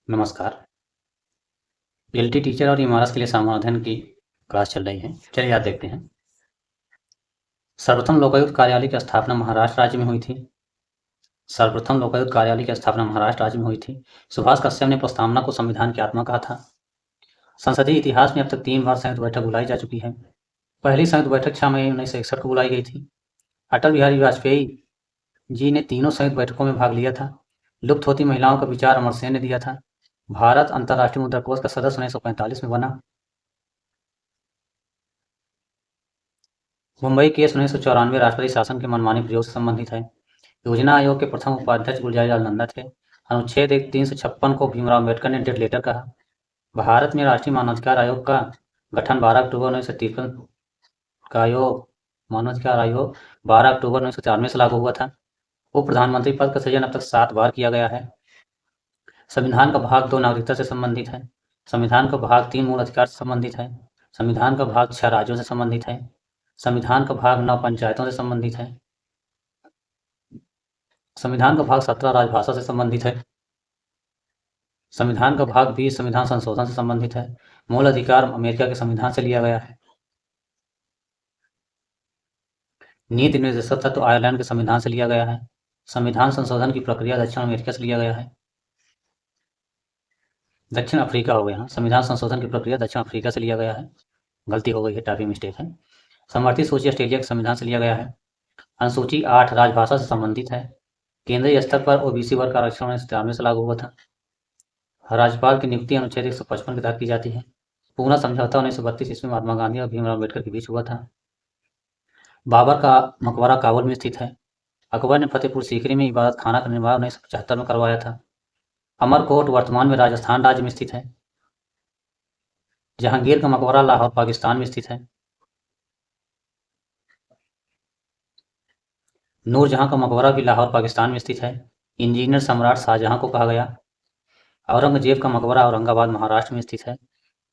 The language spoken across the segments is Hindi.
नमस्कार। पीएलटी टीचर और इमारत के लिए समाधान की क्लास चल रही है। चलिए आज देखते हैं। सर्वप्रथम लोकायुक्त कार्यालय की स्थापना महाराष्ट्र राज्य में हुई थी। सर्वप्रथम लोकायुक्त कार्यालय की स्थापना महाराष्ट्र राज्य में हुई थी। सुभाष कश्यप ने प्रस्तावना को संविधान की आत्मा कहा था। संसदीय इतिहास में अब तक 3 बार संयुक्त बैठक बुलाई जा चुकी है। पहली संयुक्त बैठक 6 मई 1961 को बुलाई गई थी। अटल बिहारी वाजपेयी जी ने तीनों संयुक्त बैठकों में भाग लिया था। लुप्त होती महिलाओं का विचार अमर सेन ने दिया था। भारत अंतर्राष्ट्रीय मुद्रा कोष का सदस्य 1945 में बना। मुंबई केस 1994 राष्ट्रपति शासन के मनमाने प्रयोग से संबंधित है। योजना आयोग के प्रथम उपाध्यक्ष गुलजारीलाल नंदा थे। अनुच्छेद 356 को भीमराव अम्बेडकर ने डेड लेटर कहा। भारत में राष्ट्रीय मानवाधिकार आयोग का गठन 12 अक्टूबर 1953 का आयोग मानवाधिकार आयोग 12 अक्टूबर 1994 से लागू हुआ था। उप प्रधानमंत्री पद का सृजन अब तक 7 बार किया गया है। संविधान का भाग 2 नागरिकता से संबंधित है। संविधान का भाग 3 मूल अधिकार से संबंधित है। संविधान का भाग 6 राज्यों से संबंधित है। संविधान का भाग 9 पंचायतों से संबंधित है। संविधान का भाग 17 राजभाषा से संबंधित है। संविधान का भाग 20 संविधान संशोधन से संबंधित है। मूल अधिकार अमेरिका के संविधान से लिया गया है। नीति निर्देशक तत्व आयरलैंड के संविधान से लिया गया है। संविधान संशोधन की प्रक्रिया दक्षिण अमेरिका से लिया गया है। दक्षिण अफ्रीका हो गया। संविधान संशोधन की प्रक्रिया दक्षिण अफ्रीका से लिया गया है। गलती हो गई है, टाइपिंग मिस्टेक है। समवर्ती सूची ऑस्ट्रेलिया के संविधान से लिया गया है। अनुसूची 8 राजभाषा से संबंधित है। केंद्रीय स्तर पर ओबीसी वर्ग का आरक्षण 1993 से लागू हुआ था। राज्यपाल की नियुक्ति अनुच्छेद 155 के तहत की जाती है। पूना समझौता 1932 ईस्वी में महात्मा गांधी और भीमराव अम्बेडकर के बीच हुआ था। बाबर का मकबरा काबुल में स्थित है। अकबर ने फतेहपुर सीकरी में इबादत खाना का निर्माण 1975 में करवाया था। अमरकोट वर्तमान में राजस्थान राज्य में स्थित है। जहांगीर का मकबरा लाहौर पाकिस्तान में स्थित है। नूरजहां का मकबरा भी लाहौर पाकिस्तान में स्थित है। इंजीनियर सम्राट शाहजहां को कहा गया। औरंगजेब का मकबरा औरंगाबाद महाराष्ट्र में स्थित है।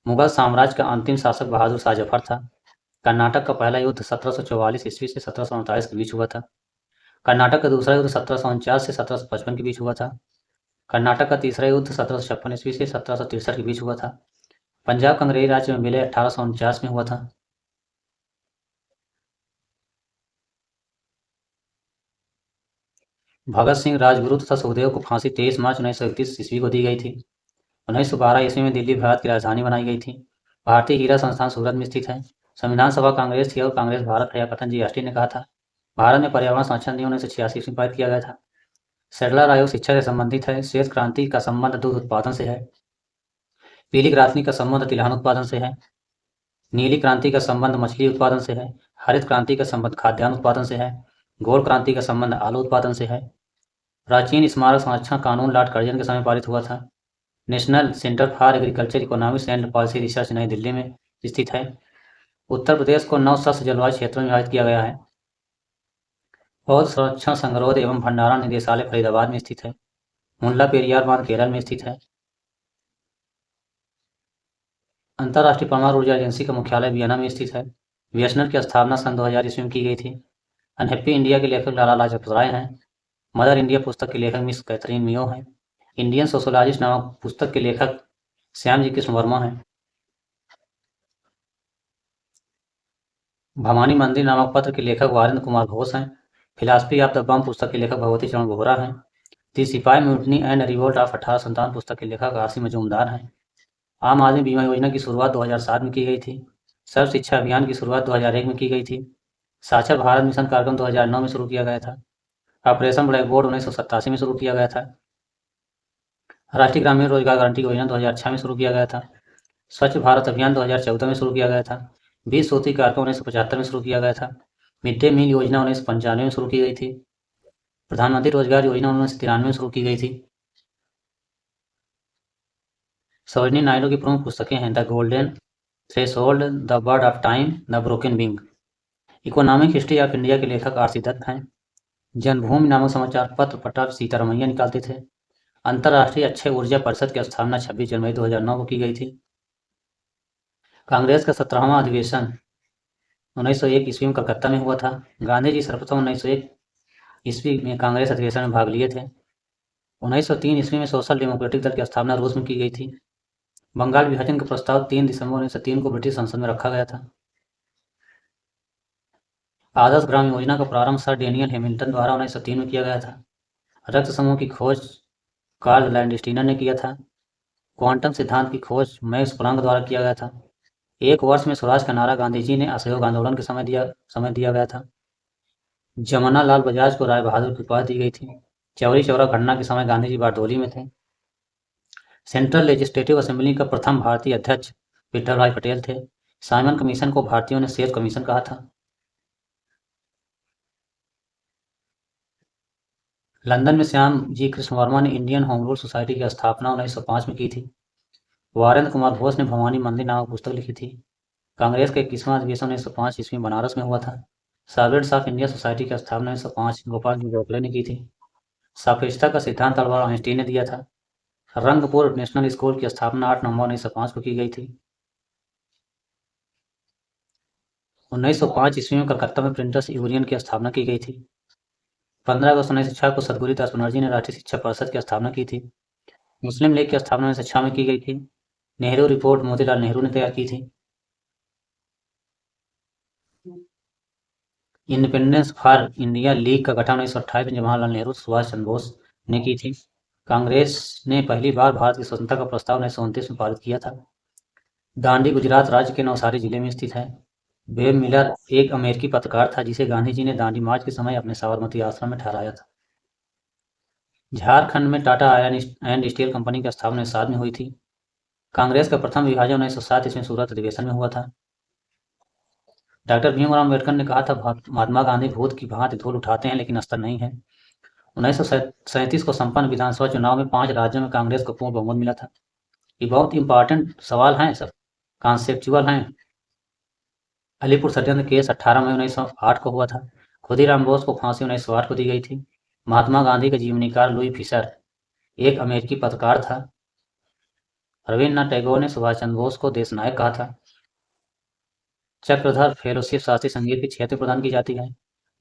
मुगल साम्राज्य का अंतिम शासक बहादुर शाह जफर था। कर्नाटक का पहला युद्ध 1744 ईस्वी से 1739 के बीच हुआ था। कर्नाटक का दूसरा युद्ध 1749 से 1755 के बीच हुआ था। कर्नाटक का तीसरा युद्ध 1756 ईस्वी से 1763 के बीच हुआ था। पंजाब का अंग्रेजी राज्य में विलय 1849 में हुआ था। भगत सिंह राजगुरु तथा सुखदेव को फांसी 23 मार्च 1931 ईस्वी को दी गई थी। 1912 ईस्वी में दिल्ली भारत की राजधानी बनाई गई थी। भारतीय हीरा संस्थान सूरत में स्थित है। संविधान सभा कांग्रेस थी और कांग्रेस भारत है, कथन जीएसटी ने कहा था। भारत में पर्यावरण संरक्षण नियम 1986 ईस्वी में पारित किया गया था। सेडलर आयोग शिक्षा से संबंधित है। श्वेत क्रांति का संबंध दूध उत्पादन से है। पीली क्रांति का संबंध तिलहन उत्पादन से है। नीली क्रांति का संबंध मछली उत्पादन से है। हरित क्रांति का संबंध खाद्यान्न उत्पादन से है। गोल्ड क्रांति का संबंध आलू उत्पादन से है। प्राचीन स्मारक संरक्षण कानून लॉर्ड कर्जन के समय पारित हुआ था। National centre for agriculture economics and policy research नई दिल्ली में स्थित है। उत्तर प्रदेश को 9 सशस्त्र जलवायु क्षेत्रों में विभाजित किया गया है। पौध संरक्षण संग्रोध एवं भंडारण निदेशालय फरीदाबाद में स्थित है। मुल्ला पेरियार बांध केरल में स्थित है। अंतर्राष्ट्रीय परमाणु ऊर्जा एजेंसी का मुख्यालय वियना में स्थित है। बीएसएनएल की स्थापना सन 2000 ईस्वी में की गई थी। अनहैप्पी इंडिया के लेखक लाला लाजपत राय हैं। मदर इंडिया पुस्तक के लेखक मिस कैथरीन मियो हैं। इंडियन सोशोलॉजिस्ट नामक पुस्तक के लेखक श्याम जी कृष्ण वर्मा हैं। भवानी मंदिर नामक पत्र के लेखक वारेंद्र कुमार घोष हैं। फिलासफी ऑफ द बम पुस्तक के लेखक भगवती चरण बोहरा हैं। दी सिपाही म्यूटनी एंड रिवोल्ट ऑफ 1857 पुस्तक के लेखक आरसी मजूमदार हैं। आम आदमी बीमा योजना की शुरुआत 2007 में की गई थी। सर्व शिक्षा अभियान की शुरुआत 2001 में की गई थी। साक्षर भारत मिशन कार्यक्रम 2009 में शुरू किया गया था। ऑपरेशन ब्लैक बोर्ड 1987 में शुरू किया गया था। राष्ट्रीय ग्रामीण रोजगार गारंटी योजना 2006 में शुरू किया गया था। स्वच्छ भारत अभियान 2014 में शुरू किया गया था। 20 सूत्री कार्यक्रम 1975 में शुरू किया गया था। मिड डे मील योजना 1995 में शुरू की गई थी। प्रधानमंत्री रोजगार योजना 1993 में शुरू की गई थी। सरोजिनी नायडू की प्रमुख पुस्तकें हैं the golden threshold, the bird of time, the broken wing. Economic history of India के लेखक आरसी दत्त हैं। जन्मभूमि नामक समाचार पत्र पट्टा सीतारमैया निकालते थे। अंतर्राष्ट्रीय अक्षय ऊर्जा परिषद की स्थापना 26 जनवरी 2009 को की गई थी। कांग्रेस का 17वां अधिवेशन 1901 ईस्वी में कलकत्ता में हुआ था। गांधी जी सर्वप्रथम 1901 ईस्वी में कांग्रेस अधिवेशन में भाग लिए थे। 1903 ईस्वी में सोशल डेमोक्रेटिक दल की स्थापना रूस में की गई थी। बंगाल विभाजन का प्रस्ताव 3 दिसंबर 1903 को ब्रिटिश संसद में रखा गया था। आदर्श ग्राम योजना का प्रारंभ सर डेनियल हैमिल्टन द्वारा 1903 में किया गया था। रक्त समूह की खोज कार्ल लैंडस्टीनर ने किया था। क्वांटम सिद्धांत की खोज मैक्स प्लांक द्वारा किया गया था। एक वर्ष में स्वराज का नारा गांधी जी ने असहयोग आंदोलन के समय दिया गया था। जमना लाल बजाज को राय बहादुर की उपाधि दी गई थी। चौरी चौरा घटना के समय गांधी जी बारडोली में थे। सेंट्रल लेजिस्लेटिव असेंबली का प्रथम भारतीय अध्यक्ष विठल भाई पटेल थे। साइमन कमीशन को भारतीयों ने सेफ कमीशन कहा था। लंदन में श्याम जी कृष्ण वर्मा ने इंडियन होम रूल सोसाइटी की स्थापना 1905 में की थी। वारेंद्र कुमार घोष ने भवानी मंदिर नामक पुस्तक लिखी थी। कांग्रेस का 21वां अधिवेशन 1905 ईस्वी में बनारस में हुआ था। सर्वेंट्स ऑफ इंडिया सोसाइटी की स्थापना 1905 गोपाल जी गोखले ने की थी। सापेक्षता का सिद्धांत अल्बर्ट आइंस्टीन ने दिया था। रंगपुर नेशनल स्कूल की स्थापना 8 नवंबर 1905 को की गई थी। 1905 ईस्वी में कलकत्ता में प्रिंटर्स यूनियन की स्थापना की गई थी। 15 अगस्त 1906 को सदगुरु दास बनर्जी ने राष्ट्रीय शिक्षा परिषद की स्थापना की थी। मुस्लिम लीग की स्थापना 1906 में की गई थी। नेहरू रिपोर्ट मोतीलाल नेहरू ने तैयार की थी। इंडिपेंडेंस फॉर इंडिया लीग का गठन 1928 में जवाहरलाल नेहरू सुभाष चंद्र बोस ने की थी। कांग्रेस ने पहली बार भारत की स्वतंत्रता का प्रस्ताव 1929 में पारित किया था। दांडी गुजरात राज्य के नवसारी जिले में स्थित है। वेब मिलर एक अमेरिकी पत्रकार था जिसे गांधी जी ने दांडी मार्च के समय अपने साबरमती आश्रम में ठहराया था। झारखंड में Tata iron and steel company की स्थापना 1907 में हुई थी। कांग्रेस का प्रथम विभाजन 1907 ईस्वी में सूरत अधिवेशन में हुआ था। डॉक्टर भीमराव अम्बेडकर ने कहा था महात्मा गांधी भूत की भांति धूल उठाते हैं लेकिन अस्तर नहीं है। 1937 को संपन्न विधानसभा चुनाव में 5 राज्यों में कांग्रेस को पूर्ण बहुमत मिला था। ये बहुत इंपॉर्टेंट सवाल हैं, सब कॉन्सेप्चुअल हैं। अलीपुर षड्यंत्र केस 18 मई 1908 को हुआ था। खुदीराम बोस को फांसी 1908 को दी गई थी। महात्मा गांधी का जीवनीकार लुई फिशर एक अमेरिकी पत्रकार था। रविन्द्रनाथ टैगोर ने सुभाष चंद्र बोस को देश नायक कहा था। चक्रधर फेलोशिप शास्त्रीय संगीत के क्षेत्र प्रदान की जाती है।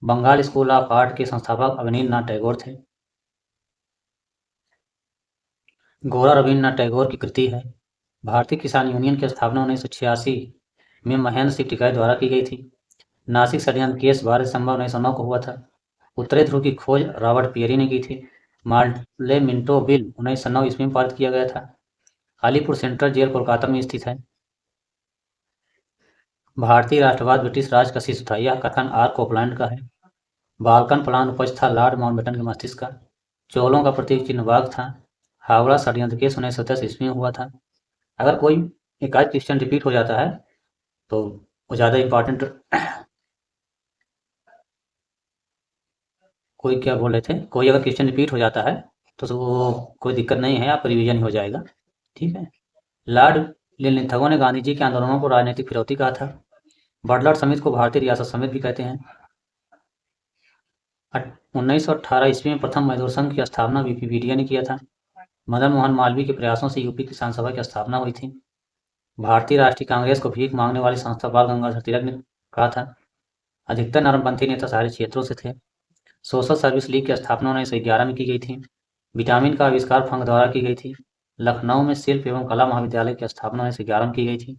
बंगाल स्कूल ऑफ आर्ट के संस्थापक अवनींद्र नाथ टैगोर थे। गोरा रविन्द्रनाथ टैगोर की कृति है। भारतीय किसान यूनियन की स्थापना 1986 में महेंद्र सिंह टिकैत द्वारा की गई थी। नासिक षड्यंत्र केस 12 दिसंबर 1909 को हुआ था। उत्तरी ध्रुव की खोज रॉबर्ट पियरी ने की थी। मार्ले मिंटो बिल 1909 ईस्वी में पारित किया गया था। अलीपुर सेंट्रल जेल कोलकाता में स्थित है। भारतीय राष्ट्रवाद ब्रिटिश राज का शिशु था। यह कथन आर कोपलैंड का है। बाल्कन प्लान उपज था लॉर्ड माउंटबेटन के मस्तिष्क का। चोलों का प्रतीक चिन्ह वाघ था। हावड़ा षड्यंत्र केस 1910 ईस्वी में हुआ था। अगर कोई एक आध क्वेश्चन रिपीट हो जाता है तो वो ज़्यादा इंपॉर्टेंट, कोई क्या बोल रहे थे, कोई अगर क्वेश्चन रिपीट हो जाता है तो वो कोई दिक्कत नहीं है, आपका रिवीजन ही हो जाएगा। ठीक है। लॉर्ड लिनलिथगो ने गांधी जी के आंदोलनों को राजनीतिक फिरौती कहा था। बटलर समिति को भारतीय रियासत समिति भी कहते हैं। 1918 ईस्वी में प्रथम मजदूर संघ की स्थापना विकिपीडिया ने किया था। मदन मोहन मालवीय के प्रयासों से यूपी किसान सभा की स्थापना हुई थी। भारतीय राष्ट्रीय कांग्रेस को भीख मांगने वाली संस्था बाल गंगाधर तिलक ने कहा था। अधिकतर नरमपंथी नेता शहरी क्षेत्रों से थे। सोशल सर्विस लीग की स्थापना 1911 में की गई थी। विटामिन का आविष्कार फंक द्वारा की गई थी। लखनऊ में शिल्प एवं कला महाविद्यालय की स्थापना 1911 में की गई थी।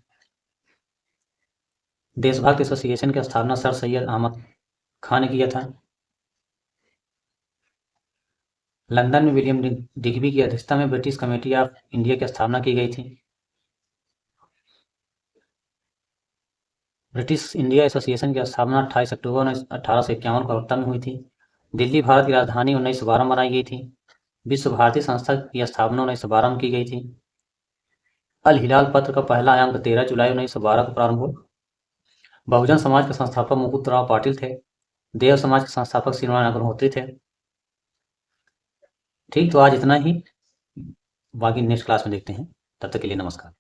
देशभक्त एसोसिएशन की स्थापना सर सैयद अहमद खान ने किया था। लंदन में विलियम डिग्बी की अध्यक्षता में ब्रिटिश कमेटी ऑफ इंडिया की स्थापना की गई थी। ब्रिटिश इंडिया एसोसिएशन की स्थापना 28 अक्टूबर 1851 कलकत्ता में हुई थी। दिल्ली भारत की राजधानी 1912 में बनाई गई थी। विश्व भारती संस्था की स्थापना 1912 में की गई थी। अल हिलाल पत्र का पहला अंक 13 जुलाई 1912 को प्रारंभ हुआ। बहुजन समाज के संस्थापक मुकुंदराव पाटिल थे। देव समाज के संस्थापक श्रीनारायण अग्निहोत्री थे। ठीक, तो आज इतना ही, बाकी नेक्स्ट क्लास में देखते हैं। तब तक के लिए नमस्कार।